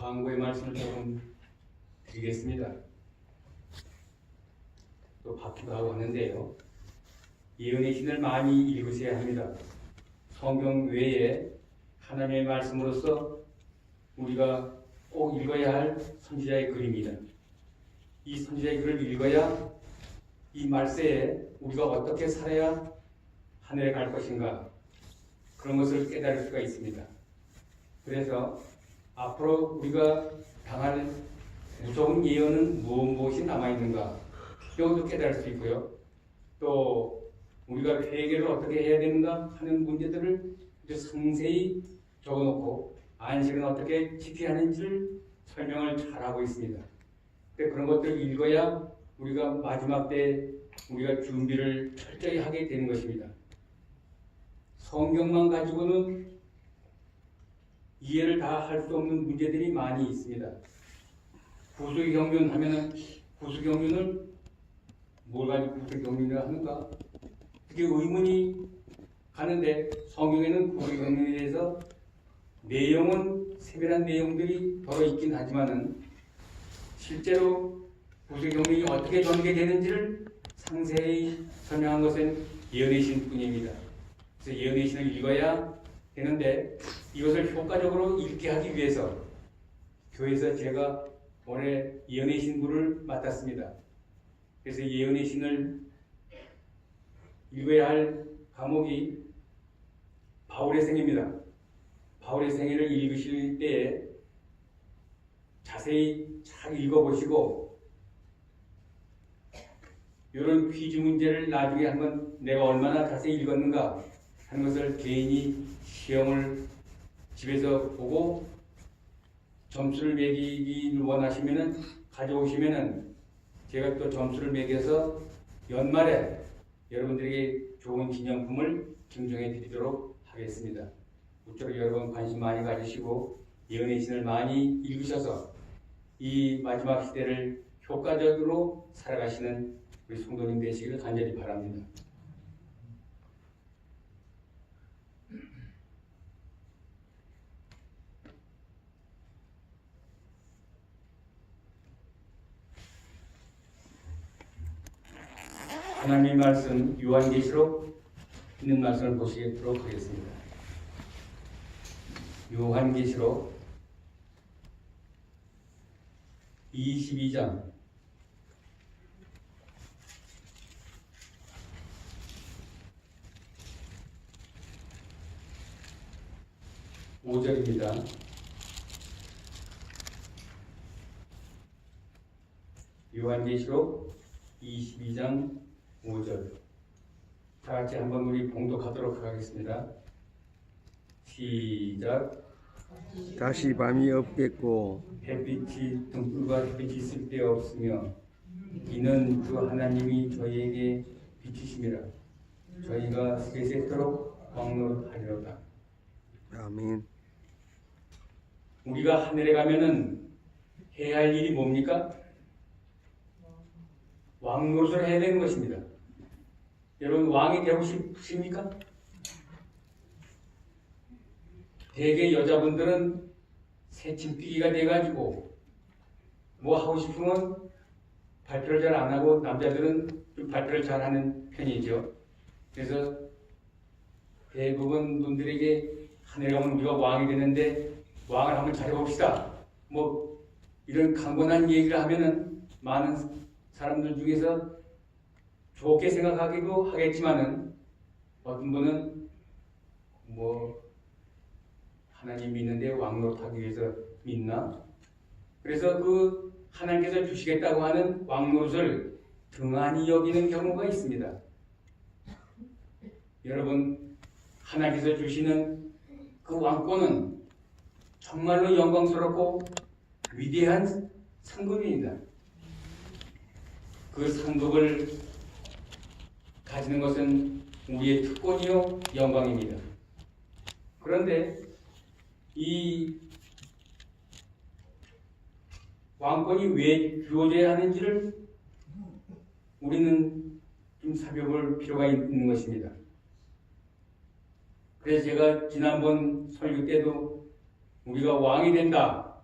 광고의 말씀을 조금 드리겠습니다. 또 바뀌고 하고 하는데요. 예언의 신을 많이 읽으셔야 합니다. 성경 외에 하나님의 말씀으로서 우리가 꼭 읽어야 할 선지자의 글입니다. 이 선지자의 글을 읽어야 이 말세에 우리가 어떻게 살아야 하늘에 갈 것인가, 그런 것을 깨달을 수가 있습니다. 그래서 앞으로 우리가 당할 무서운 예언은 무엇이 남아있는가, 이것도 깨달을 수 있고요. 또 우리가 회개를 어떻게 해야 되는가 하는 문제들을 상세히 적어놓고 안식은 어떻게 지켜야 하는지를 설명을 잘하고 있습니다. 그런 것들을 읽어야 우리가 마지막 때 우리가 준비를 철저히 하게 되는 것입니다. 성경만 가지고는 이해를 다 할 수 없는 문제들이 많이 있습니다. 구속경륜 하면은 구속경륜을 뭘 가지고 구속경륜을 하는가? 그게 의문이 가는데 성경에는 구속경륜에 대해서 내용은 세밀한 내용들이 더러 있긴 하지만은 실제로 구속경륜이 어떻게 전개되는지를 상세히 설명한 것은 예언의 신뿐입니다. 그래서 예언의 신을 읽어야 되는데 이것을 효과적으로 읽게 하기 위해서 교회에서 제가 올해 예언의 신부를 맡았습니다. 그래서 예언의 신을 읽어야 할 과목이 바울의 생애입니다. 바울의 생애를 읽으실 때에 자세히 잘 읽어보시고 이런 퀴즈 문제를 나중에 한번 내가 얼마나 자세히 읽었는가 하는 것을 개인이 시험을 집에서 보고 점수를 매기기를 원하시면은 가져오시면은 제가 또 점수를 매겨서 연말에 여러분들에게 좋은 기념품을 증정해 드리도록 하겠습니다. 모쪼록 여러분 관심 많이 가지시고 예언의 신을 많이 읽으셔서 이 마지막 시대를 효과적으로 살아가시는 우리 성도님 되시기를 간절히 바랍니다. 하나님의 말씀 요한계시록 있는 말씀을 보시도록 하겠습니다. 요한계시록 22장 5절입니다. 요한계시록 22장 5절. 다 같이 한번 우리 봉독하도록 하겠습니다. 시작. 다시 밤이 없겠고 햇빛이 등불과 햇빛이 있을 데 없으며 이는 주 하나님이 저희에게 비치심이라. 저희가 세세토록 왕노릇하리로다. 아멘. 우리가 하늘에 가면은 해야 할 일이 뭡니까? 왕노릇을 해야 되는 것입니다. 여러분 왕이 되고 싶으십니까? 대개 여자분들은 새침피기가 돼가지고 뭐 하고 싶으면 발표를 잘 안 하고 남자들은 좀 발표를 잘 하는 편이죠. 그래서 대부분 분들에게 하늘에 가면 우리가 왕이 되는데 왕을 한번 잘해봅시다. 뭐 이런 강건한 얘기를 하면은 많은 사람들 중에서 좋게 생각하기도 하겠지만은 어떤 분은 뭐 하나님 믿는데 왕노릇하기 위해서 믿나? 그래서 그 하나님께서 주시겠다고 하는 왕노릇을 등한히 여기는 경우가 있습니다. 여러분 하나님께서 주시는 그 왕권은 정말로 영광스럽고 위대한 상급입니다. 그 상급을 가지는 것은 우리의 특권이요 영광입니다. 그런데 이 왕권이 왜 주어져야 하는지를 우리는 좀 살펴볼 필요가 있는 것입니다. 그래서 제가 지난번 설교 때도 우리가 왕이 된다,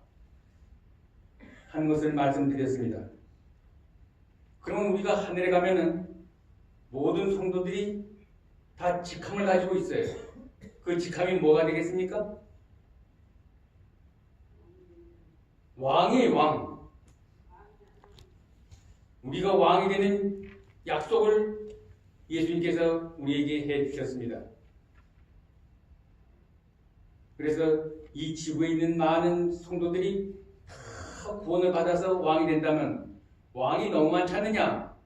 한 것을 말씀드렸습니다. 그러면 우리가 하늘에 가면은 모든 성도들이 다 직함을 가지고 있어요. 그 직함이 뭐가 되겠습니까? 왕이에요, 왕. 우리가 왕이 되는 약속을 예수님께서 우리에게 해 주셨습니다. 그래서 이 지구에 있는 많은 성도들이 다 구원을 받아서 왕이 된다면 왕이 너무 많지 않느냐?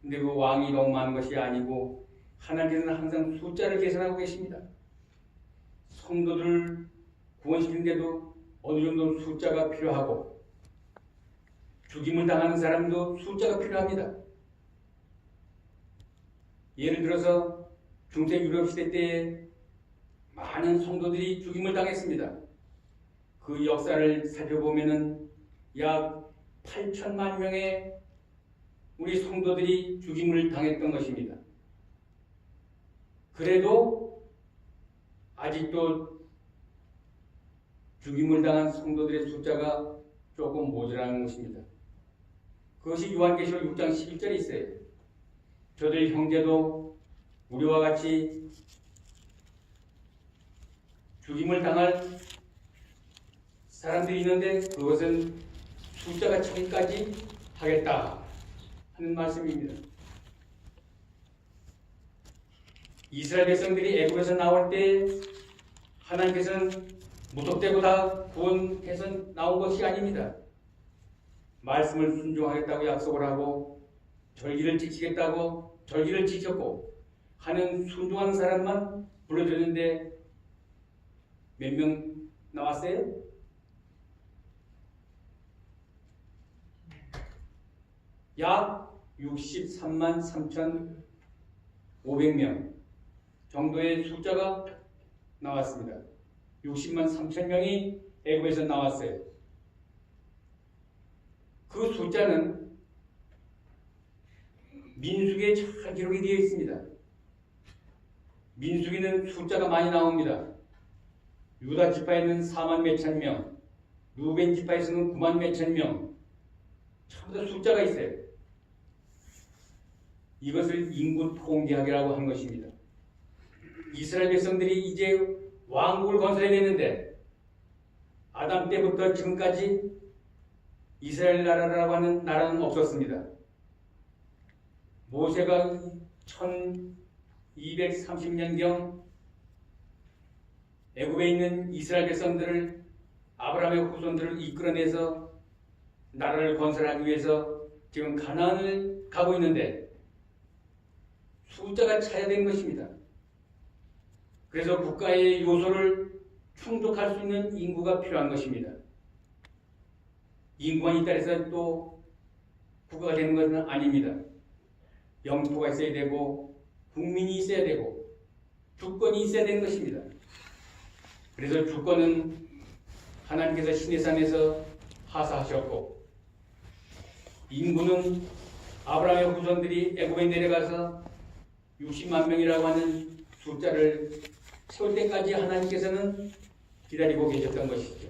근데 그 왕이 너무 많은 것이 아니고 하나님께서는 항상 숫자를 계산하고 계십니다. 성도들을 구원시키는데도 어느 정도 숫자가 필요하고 죽임을 당하는 사람도 숫자가 필요합니다. 예를 들어서 중세 유럽 시대 때에 많은 성도들이 죽임을 당했습니다. 그 역사를 살펴보면은 약 8천만 명의 우리 성도들이 죽임을 당했던 것입니다. 그래도 아직도 죽임을 당한 성도들의 숫자가 조금 모자라는 것입니다. 그것이 요한계시록 6장 11절에 있어요. 저들 형제도 우리와 같이 죽임을 당할 사람들이 있는데 그것은 숫자가 차기까지 하겠다 하는 말씀입니다. 이스라엘 백성들이 애굽에서 나올 때 하나님께서는 무턱대고 다 구원해서 나온 것이 아닙니다. 말씀을 순종하겠다고 약속을 하고 절기를 지키겠다고 절기를 지켰고 하는 순종하는 사람만 불러줬는데 몇 명 나왔어요? 약 63만 3,500명 정도의 숫자가 나왔습니다. 60만 3천 명이 애굽에서 나왔어요. 그 숫자는 민수기에 잘 기록이 되어 있습니다. 민수기는 숫자가 많이 나옵니다. 유다 지파에는 4만 몇천 명, 루벤 지파에서는 9만 몇천 명, 전부 다 숫자가 있어요. 이것을 인구 통계학이라고 하는 것입니다. 이스라엘 백성들이 이제 왕국을 건설해야 되는데 아담 때부터 지금까지 이스라엘 나라라고 하는 나라는 없었습니다. 모세가 1230년경 애굽에 있는 이스라엘 백성들을 아브라함의 후손들을 이끌어내서 나라를 건설하기 위해서 지금 가나안을 가고 있는데 숫자가 차야 되는 것입니다. 그래서 국가의 요소를 충족할 수 있는 인구가 필요한 것입니다. 인구만 있다 해서 또 국가가 되는 것은 아닙니다. 영토가 있어야 되고 국민이 있어야 되고 주권이 있어야 되는 것입니다. 그래서 주권은 하나님께서 시내산에서 하사하셨고 인구는 아브라함의 후손들이 애굽에 내려가서 60만 명이라고 하는 숫자를 세울 때까지 하나님께서는 기다리고 계셨던 것이죠.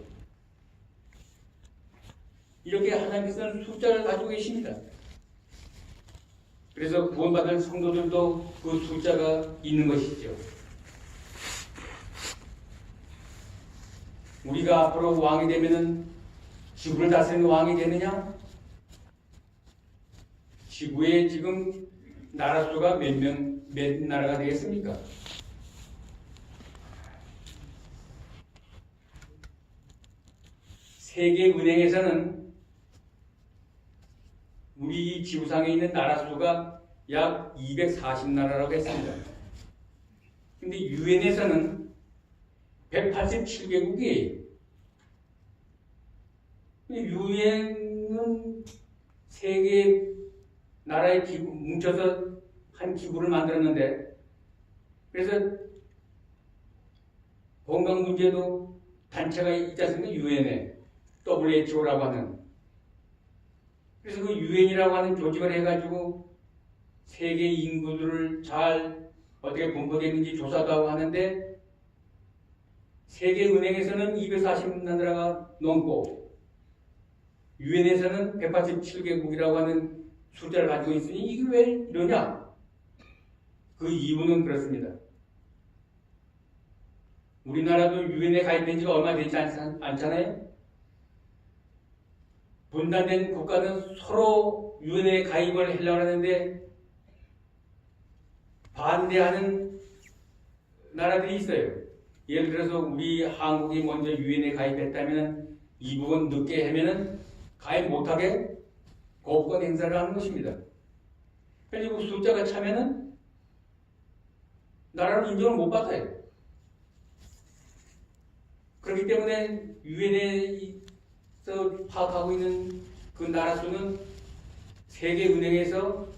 이렇게 하나님께서는 숫자를 가지고 계십니다. 그래서 구원받을 성도들도 그 숫자가 있는 것이죠. 우리가 앞으로 왕이 되면은 지구를 다스리는 왕이 되느냐? 지구에 지금 나라 수가 몇 나라가 되겠습니까? 세계은행에서는 우리 지구상에 있는 나라 수가 약 240나라라고 했습니다. 근데 유엔에서는 187개국이에요. 유엔은 세계 나라의 기구, 뭉쳐서 한 기구를 만들었는데, 그래서 건강 문제도 단체가 있지 않습니까? 유엔에 WHO라고 하는. 그래서 그 유엔이라고 하는 조직을 해가지고 세계 인구들을 잘 어떻게 분포되는지 조사도 하고 하는데, 세계은행에서는 240나라가 넘고 유엔에서는 187개국이라고 하는 숫자를 가지고 있으니 이게 왜 이러냐? 그 이유는 그렇습니다. 우리나라도 유엔에 가입된 지가 얼마 되지 않잖아요? 분단된 국가는 서로 유엔에 가입을 하려고 하는데 반대하는 나라들이 있어요. 예를 들어서 우리 한국이 먼저 유엔에 가입했다면 이 부분 늦게 하면은 가입 못하게 거부권 행사를 하는 것입니다. 그리고 숫자가 차면은 나라를 인정을 못 받아요. 그렇기 때문에 유엔에서 파악하고 있는 그 나라 수는 세계은행에서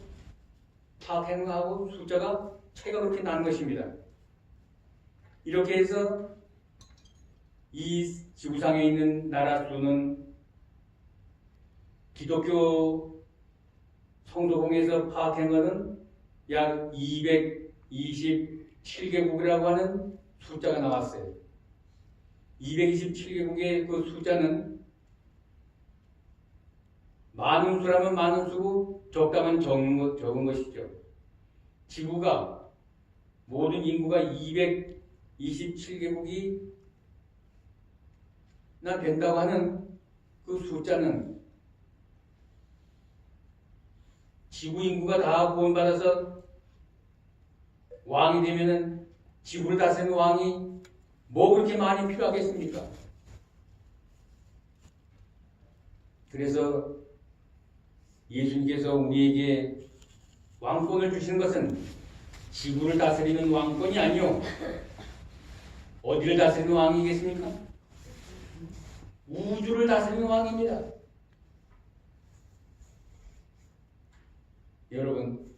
파악하고 숫자가 차이가 그렇게 나는 것입니다. 이렇게 해서 이 지구상에 있는 나라 수는 기독교 성도공에서 파악한 것은 약 227개국이라고 하는 숫자가 나왔어요. 227개국의 그 숫자는 많은 수라면 많은 수고 적다면 적은 것이죠. 지구가 모든 인구가 227개국이 나 된다고 하는 그 숫자는 지구 인구가 다 구원받아서 왕이 되면은 지구를 다스리는 왕이 뭐 그렇게 많이 필요하겠습니까? 그래서 예수님께서 우리에게 왕권을 주시는 것은 지구를 다스리는 왕권이 아니요. 어디를 다스리는 왕이겠습니까? 우주를 다스리는 왕입니다. 여러분,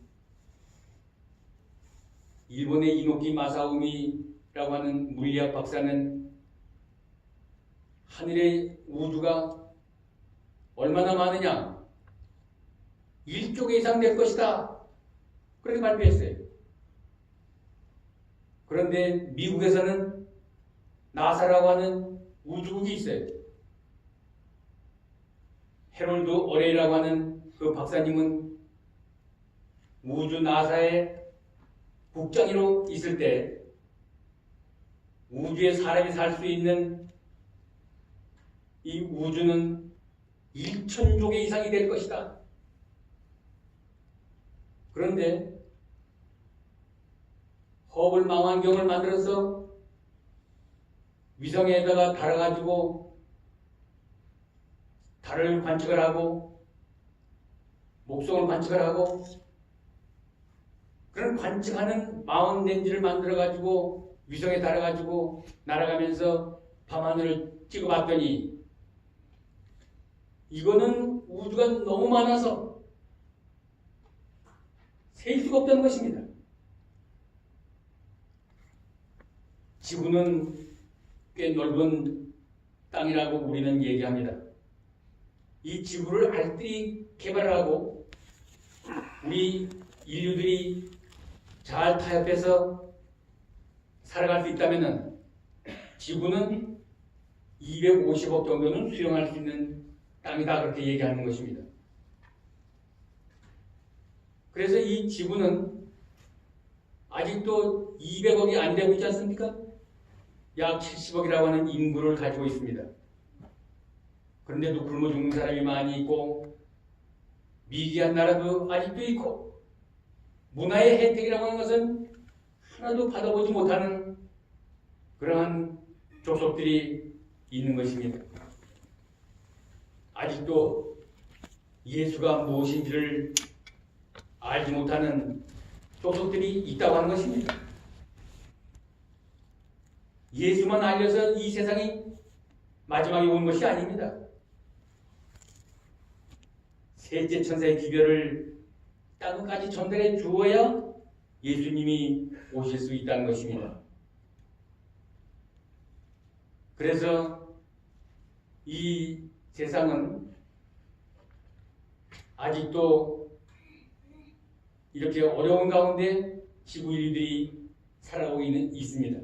일본의 이노키 마사오미라고 하는 물리학 박사는 하늘의 우주가 얼마나 많으냐? 1조 개 이상 될 것이다. 그렇게 발표했어요. 그런데 미국에서는 나사라고 하는 우주국이 있어요. 해롤드 어레이라고 하는 그 박사님은 우주 나사의 국장으로 있을 때 우주에 사람이 살 수 있는 이 우주는 1,000조 개 이상이 될 것이다. 그런데 허블 망원경을 만들어서 위성에다가 달아가지고 달을 관측을 하고 목성을 관측을 하고 그런 관측하는 망원 렌즈를 만들어가지고 위성에 달아가지고 날아가면서 밤하늘을 찍어봤더니 이거는 우주가 너무 많아서 셀 수가 없다는 것입니다. 지구는 꽤 넓은 땅이라고 우리는 얘기합니다. 이 지구를 알뜰히 개발하고 우리 인류들이 잘 타협해서 살아갈 수 있다면 지구는 250억 정도는 수용할 수 있는 땅이다. 그렇게 얘기하는 것입니다. 그래서 이 지구는 아직도 200억이 안 되고 있지 않습니까? 약 70억이라고 하는 인구를 가지고 있습니다. 그런데도 굶어 죽는 사람이 많이 있고 미개한 나라도 아직도 있고 문화의 혜택이라고 하는 것은 하나도 받아보지 못하는 그러한 족속들이 있는 것입니다. 아직도 예수가 무엇인지를 알지 못하는 족속들이 있다고 하는 것입니다. 예수만 알려서 이 세상이 마지막에 온 것이 아닙니다. 셋째 천사의 기별을 땅까지 전달해 주어야 예수님이 오실 수 있다는 것입니다. 그래서 이 세상은 아직도 이렇게 어려운 가운데 지구 인류들이 살아오고 있습니다.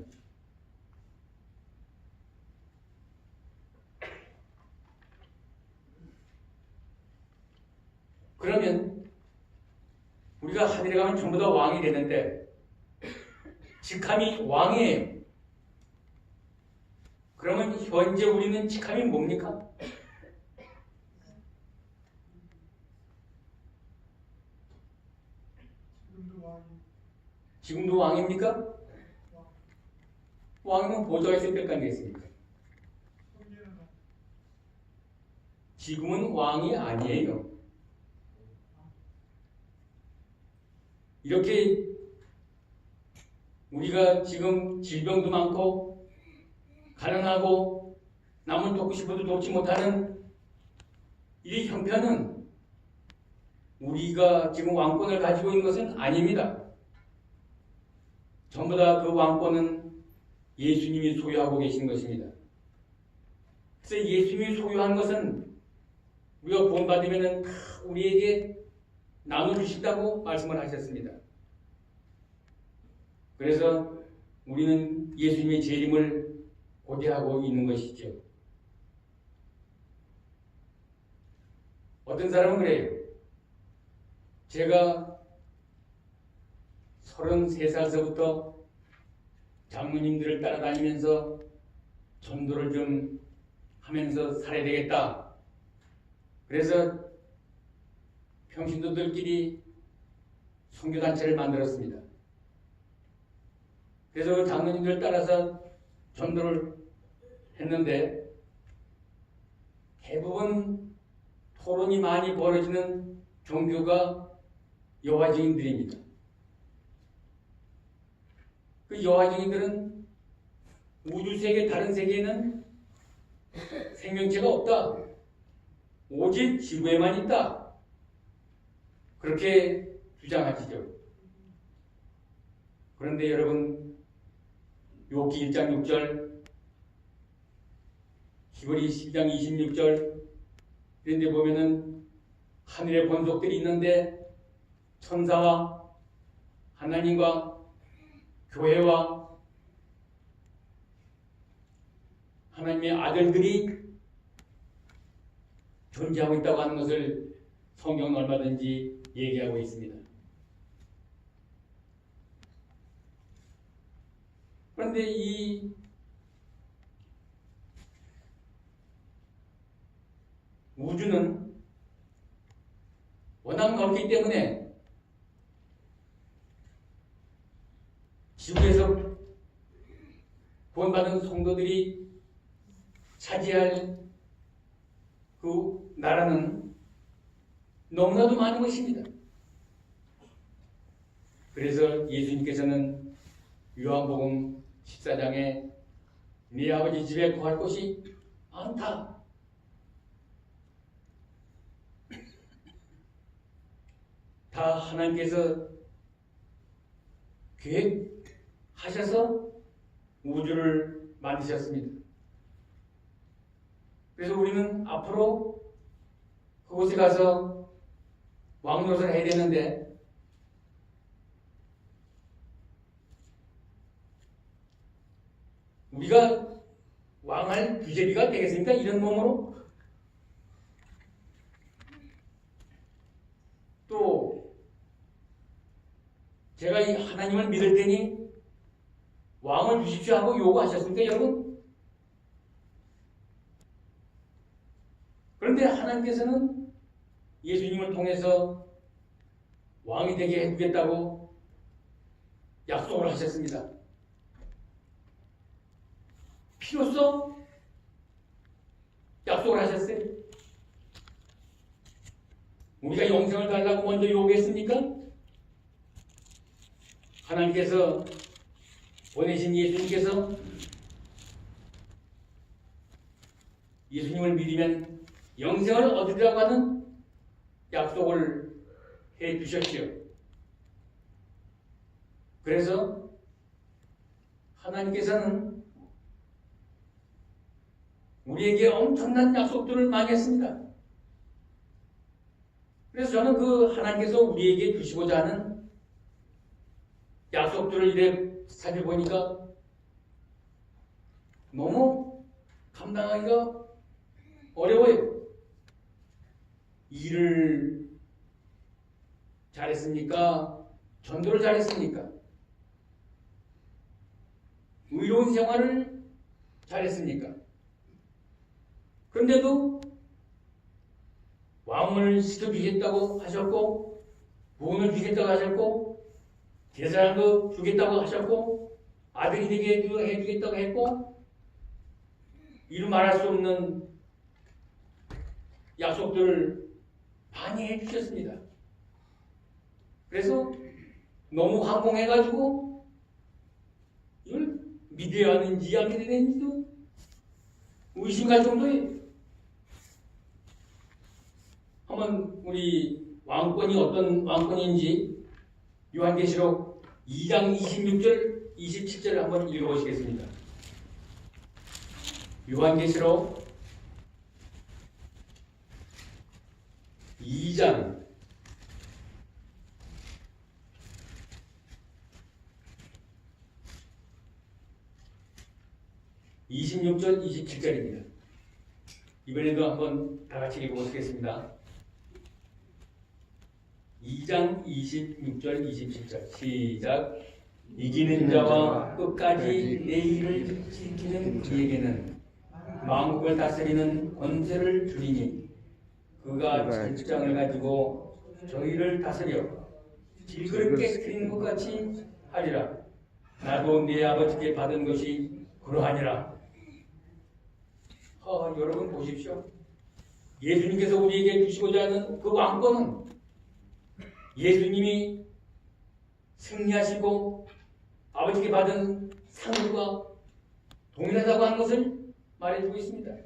그러면 우리가 하늘에 가면 전부 다 왕이 되는데 직함이 왕이에요. 그러면 현재 우리는 직함이 뭡니까? 지금도 왕입니까? 왕이면 보좌가 있을 뺄 거 아니겠습니까? 지금은 왕이 아니에요. 이렇게 우리가 지금 질병도 많고 가난하고 남을 돕고 싶어도 돕지 못하는 이 형편은 우리가 지금 왕권을 가지고 있는 것은 아닙니다. 전부 다 그 왕권은 예수님이 소유하고 계신 것입니다. 그래서 예수님이 소유한 것은 우리가 구원받으면 다 우리에게 나눠주신다고 말씀을 하셨습니다. 그래서 우리는 예수님의 재림을 고대하고 있는 것이죠. 어떤 사람은 그래요. 제가 33살서부터 장로님들을 따라다니면서 전도를 좀 하면서 살아야 되겠다. 그래서 평신도들끼리 선교단체를 만들었습니다. 그래서 장로님들을 따라서 전도를 했는데 대부분 토론이 많이 벌어지는 종교가 여호와 증인들입니다. 그 여호와 증인들은 우주세계 다른 세계에는 생명체가 없다. 오직 지구에만 있다. 그렇게 주장하시죠. 그런데 여러분 욥기 1장 6절 히브리 10장 26절 이런 데 보면은 하늘의 권속들이 있는데 천사와 하나님과 교회와 하나님의 아들들이 존재하고 있다고 하는 것을 성경은 얼마든지 얘기하고 있습니다. 그런데 이 우주는 워낙 넓기 때문에 지구에서 구원받은 성도들이 차지할 그 나라는 너무나도 많은 것입니다. 그래서 예수님께서는 요한복음 14장에 네 아버지 집에 거할 곳이 많다. 다 하나님께서 계획하셔서 우주를 만드셨습니다. 그래서 우리는 앞으로 그곳에 가서 왕노릇을 해야 되는데 우리가 왕할 규제비가 되겠습니까? 이런 몸으로? 또 제가 이 하나님을 믿을 테니 왕을 주십시오 하고 요구하셨습니까, 여러분? 그런데 하나님께서는 예수님을 통해서 왕이 되게 해주겠다고 약속을 하셨습니다. 필요성 약속을 하셨어요. 우리가 영생을 달라고 먼저 요구했습니까? 하나님께서 보내신 예수님께서 예수님을 믿으면 영생을 얻으리라고 하는 약속을 해 주셨지요. 그래서 하나님께서는 우리에게 엄청난 약속들을 많이 했습니다. 그래서 저는 그 하나님께서 우리에게 주시고자 하는 약속들을 이래 살펴보니까 너무 감당하기가 어려워요. 일을 잘했습니까? 전도를 잘했습니까? 의로운 생활을 잘했습니까? 그런데도 왕을 시켜주겠다고 하셨고, 부흥을 주겠다고 하셨고, 제사장도 주겠다고 하셨고, 아들이 되게 해주겠다고 했고, 이루 말할 수 없는 약속들을 많이 해주셨습니다. 그래서 너무 황공해가지고 이걸 믿어야 하는지 안 믿어야 하는지도 의심할 정도예요. 한번 우리 왕권이 어떤 왕권인지 요한계시록 2장 26절 27절을 한번 읽어보시겠습니다. 요한계시록 2장 26절 27절입니다. 이번에도 한번 다 같이 읽어보시겠습니다. 2장 26절 27절 시작. 이기는 자와 끝까지 내 일을 지키는 이에게는 만국을 다스리는 권세를 주리니 그가 질장을 가지고 저희를 다스려 질그릇 깨뜨리는 것 같이 하리라. 나도 내 아버지께 받은 것이 그러하니라. 여러분 보십시오. 예수님께서 우리에게 주시고자 하는 그 왕권은 예수님이 승리하시고 아버지께 받은 상과 동일하다고 하는 것을 말해주고 있습니다.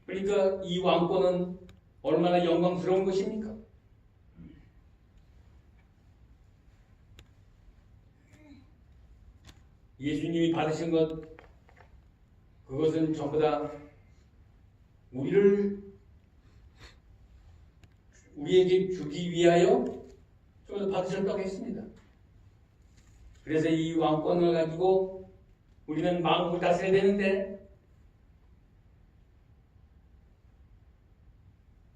그러니까 이 왕권은 얼마나 영광스러운 것입니까? 예수님이 받으신 것, 그것은 전부 다 우리에게 주기 위하여 전부 다 받으셨다고 했습니다. 그래서 이 왕권을 가지고 우리는 만국을 다스려야 되는데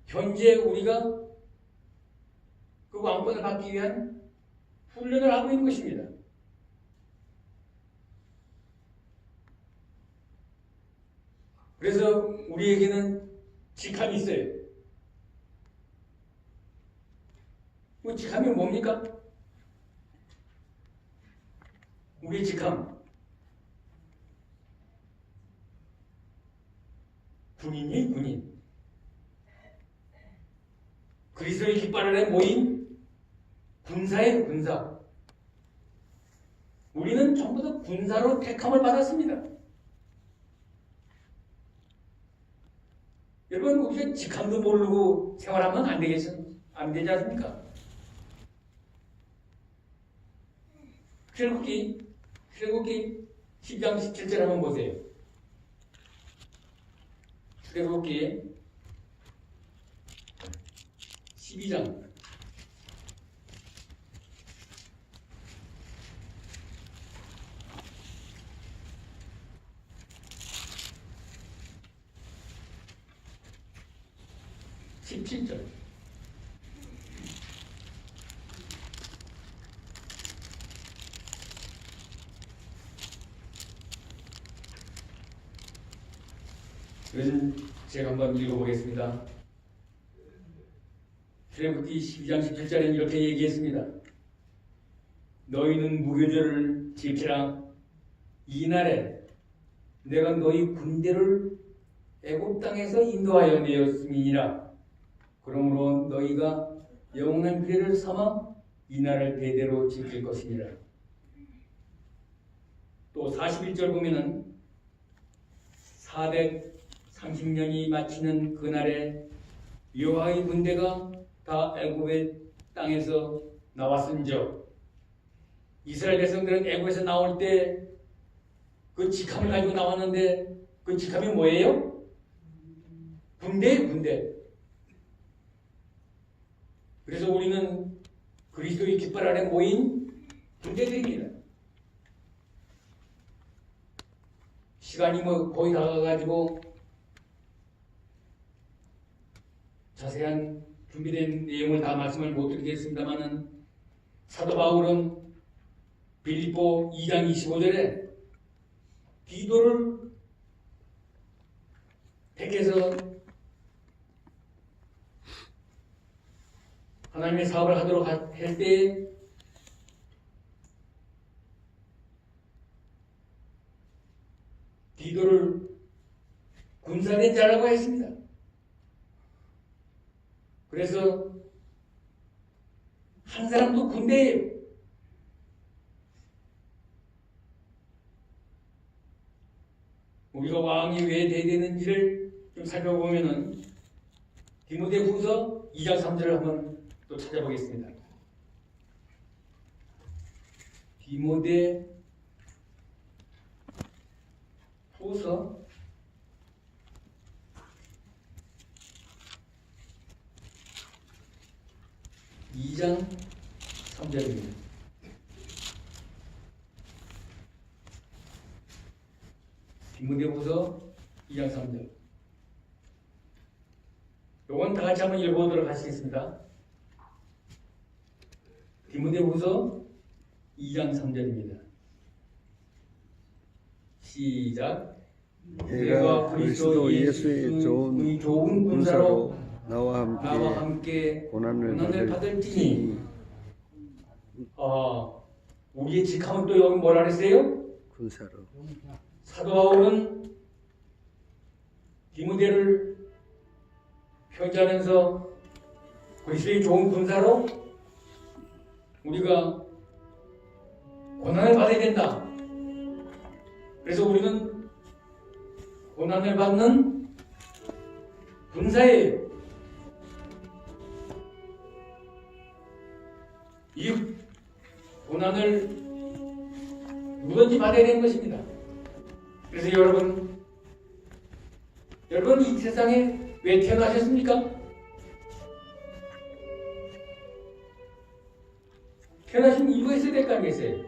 현재 우리가 그 왕권을 받기 위한 훈련을 하고 있는 것입니다. 그래서 우리에게는 직함이 있어요. 그 직함이 뭡니까? 우리의 직함. 군인이 군인. 그리스도의 깃발 아래 모인 군사의 군사. 우리는 전부 다 군사로 택함을 받았습니다. 여러분, 우리가 직함도 모르고 생활하면 안 되지 않습니까? 출애굽기 10장 17절 한번 보세요. 출애굽기 12장 17절. 그래서 제가 한번 읽어보겠습니다. 출애굽기 12장 17절에는 이렇게 얘기했습니다. 너희는 무교절을 지키라. 이날에 내가 너희 군대를 애굽 땅에서 인도하여 내었음이니라. 그러므로 너희가 영원한 규례를 삼아 이날을 대대로 지킬 것이니라. 또 41절 보면은 430년이 마치는 그날에 여호와의 군대가 다 애굽의 땅에서 나왔은즉 이스라엘 백성들은 애굽에서 나올 때 그 직함을 가지고 나왔는데 그 직함이 뭐예요? 군대예요, 군대. 그래서 우리는 그리스도의 깃발 아래 모인 군대들입니다. 시간이 거의 다가가가지고 자세한 준비된 내용을 다 말씀을 못 드리겠습니다만은 사도 바울은 빌립보 2장 25절에 디도를 택해서 하나님의 사업을 하도록 할 때 디도를 군사된 자라고 했습니다. 그래서 한 사람도 군대예요. 우리가 왕이 왜 대되는지를 좀 살펴보면은 디모데후서 2장 3절을 한번 또 찾아보겠습니다. 디모데후서 2장 3절입니다. 디모데후서 2장 3절. 요건 다 같이 한번 읽어보도록 하시겠습니다. 디모데후서 2장 3절입니다. 시작. 내가 그리스도 예수의 좋은 군사로 나와 함께 고난을 받을지니. 우리의 직함은 또 여기 뭐라 그랬어요? 군사로. 사도 바울은 디모데를 편지하면서 그리스도의 좋은 군사로 우리가 고난을 받아야 된다. 그래서 우리는 고난을 받는 군사예요. 이 고난을 누구든지 받아야 되는 것입니다. 그래서 여러분 이 세상에 왜 태어나셨습니까? 태어나신 이유가 있어야 될 거 아니겠어요?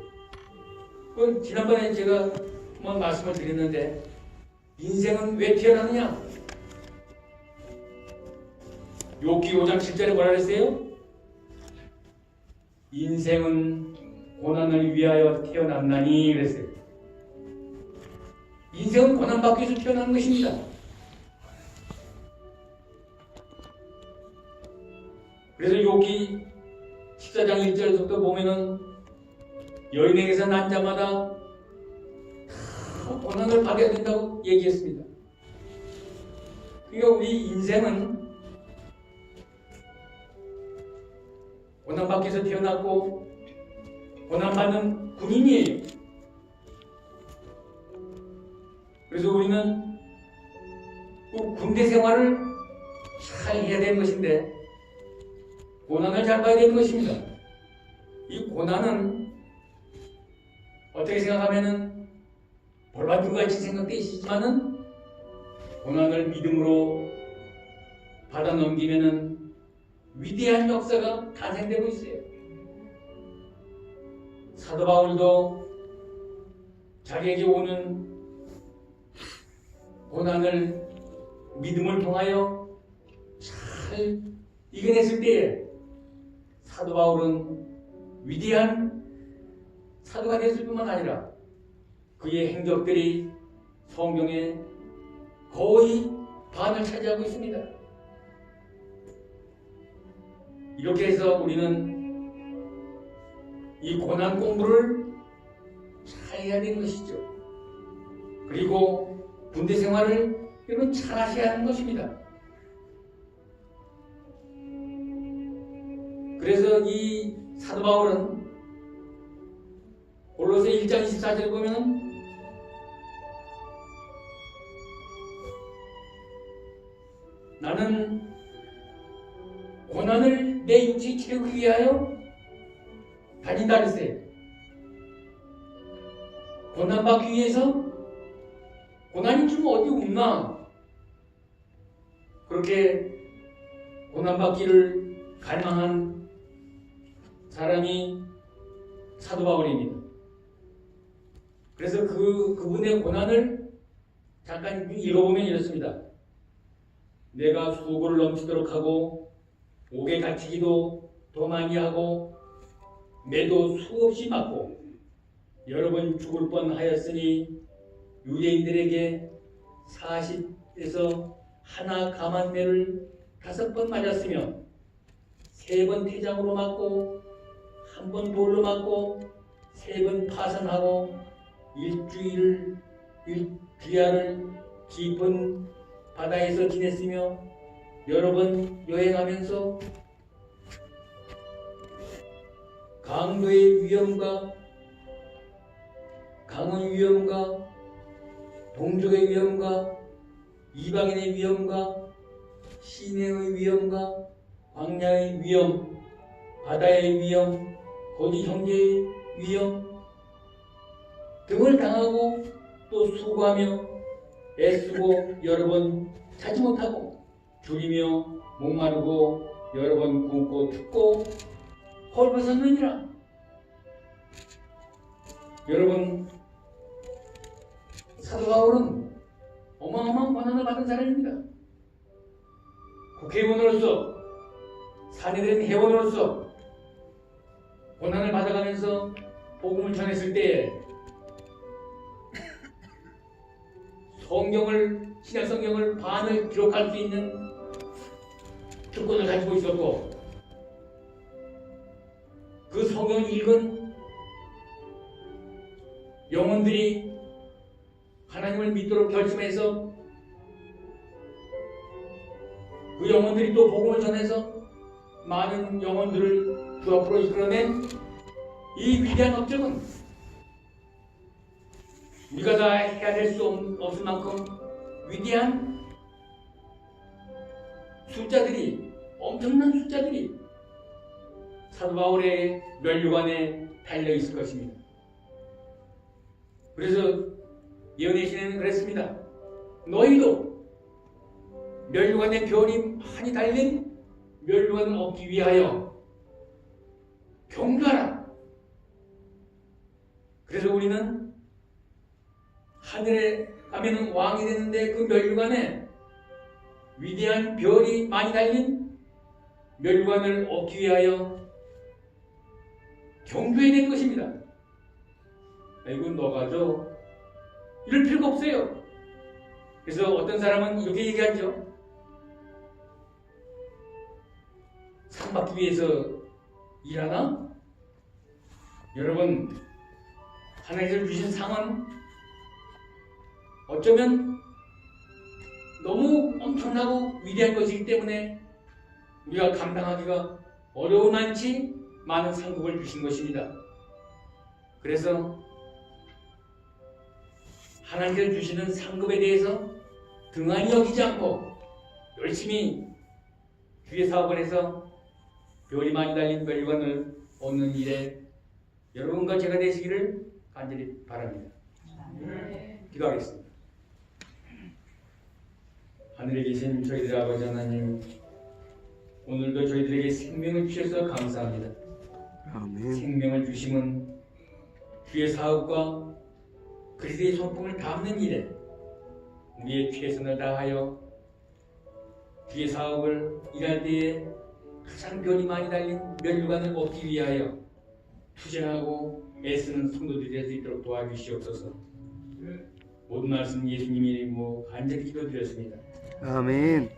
그건 지난번에 제가 한번 말씀을 드렸는데 인생은 왜 태어나느냐? 욥기 5장 7절에 뭐라 그랬어요? 인생은 고난을 위하여 태어났나니 그랬어요. 인생은 고난받기 위해서 태어난 것입니다. 그래서 욥기 14장 1절에서부터 보면은 여인에게서 난 자마다 다 고난을 받아야 된다고 얘기했습니다. 그러니까 우리 인생은 고난받기 위해서 태어났고 고난받는 군인이에요. 그래서 우리는 군대 생활을 잘 해야 되는 것인데 고난을 잘 봐야 되는 것입니다. 이 고난은 어떻게 생각하면은 벌받은 것 같이 생각되시지만은 고난을 믿음으로 받아 넘기면은 위대한 역사가 탄생되고 있어요. 사도 바울도 자기에게 오는 고난을 믿음을 통하여 잘 이겨냈을 때에 사도 바울은 위대한 사도가 됐을 뿐만 아니라 그의 행적들이 성경에 거의 반을 차지하고 있습니다. 이렇게 해서 우리는 이 고난 공부를 잘 해야 되는 것이죠. 그리고 군대 생활을 여러분 잘 하셔야 하는 것입니다. 그래서 이 사도 바울은 골로새 1장 24절에 보면 나는 고난을 내 육체에 채우기 위하여 다닌다 그랬어요. 고난받기 위해서 고난이 좀 어디 없나? 그렇게 고난받기를 갈망한 사람이 사도 바울입니다. 그래서 그분의 고난을 잠깐 읽어보면 이렇습니다. 내가 수고를 넘치도록 하고 옥에 갇히기도 더 많이 하고 매도 수없이 맞고 여러 번 죽을 뻔하였으니 유대인들에게 40에서 하나 감한 매를 5번 맞았으며 3번 태장으로 맞고 1번 돌로 맞고 3번 파선하고 일주일을 깊은 바다에서 지냈으며 여러 번 여행하면서 강도의 위험과 강의 위험과 동족의 위험과 이방인의 위험과 시내의 위험과 광야의 위험, 바다의 위험, 거짓 형제의 위험 등을 당하고 또 수고하며 애쓰고 여러 번 자지 못하고 줄이며 목마르고 여러 번 굶고 춥고 헐벗었느니라. 여러분, 사도 바울은 어마어마한 권한을 받은 사람입니다. 국회의원으로서, 사내된 회원으로서 권한을 받아가면서 복음을 전했을 때 신약 성경을 반을 기록할 수 있는 특권을 가지고 있었고, 그 성경을 읽은 영혼들이 하나님을 믿도록 결심해서 그 영혼들이 또 복음을 전해서 많은 영혼들을 주 앞으로 이끌어낸 이 위대한 업적은 우리가 다 해야 될 수 없을 만큼 위대한 숫자들이, 엄청난 숫자들이 사도 바울의 면류관에 달려 있을 것입니다. 그래서 예언의 시대는 그랬습니다. 너희도 면류관에 별이 많이 달린 면류관을 얻기 위하여 경주하라. 그래서 우리는 하늘에 가면은 왕이 되는데 그 면류관에 위대한 별이 많이 달린 면류관을 얻기 위하여 경주해야 될 것입니다. 아이고 너가죠? 이럴 필요가 없어요. 그래서 어떤 사람은 이렇게 얘기하죠. 상 받기 위해서 일하나? 여러분, 하나님께서 주신 상은 어쩌면 너무 엄청나고 위대한 것이기 때문에 우리가 감당하기가 어려운 한치 많은 상급을 주신 것입니다. 그래서 하나님께서 주시는 상급에 대해서 등한히 여기지 않고 열심히 주의 사업을 해서 별이 많이 달린 면류관을 얻는 일에 여러분과 제가 되시기를 간절히 바랍니다. 기도하겠습니다. 하늘에 계신 저희들 아버지 하나님, 오늘도 저희들에게 생명을 주셔서 감사합니다. 아멘. 생명을 주심은 주의 사업과 그리스도의 성품을 담는 일에 우리의 최선을 다하여 주의 사업을 일할 때에 가장 별이 많이 달린 면류관을 얻기 위하여 투쟁하고 애쓰는 성도들이 될 수 있도록 도와주시옵소서. 모든 말씀 예수님의 이름으로 간절히 기도드렸습니다. 아멘.